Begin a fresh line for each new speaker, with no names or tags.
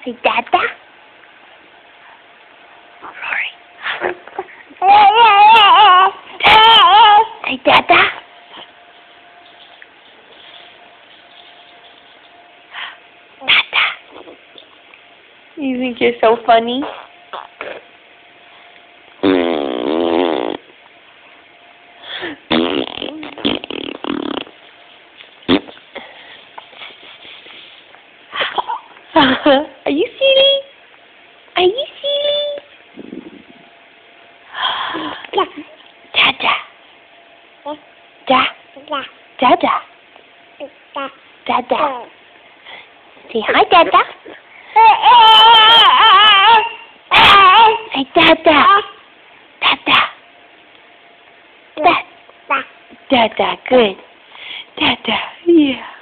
Say Dada. Rory. Say Dada. Dada. You think you're so funny? Are you silly? Are you silly? Dada. Dada. Dada. Say hi, Dada. Say Dada. Dada. Dada, good. Dada, yeah.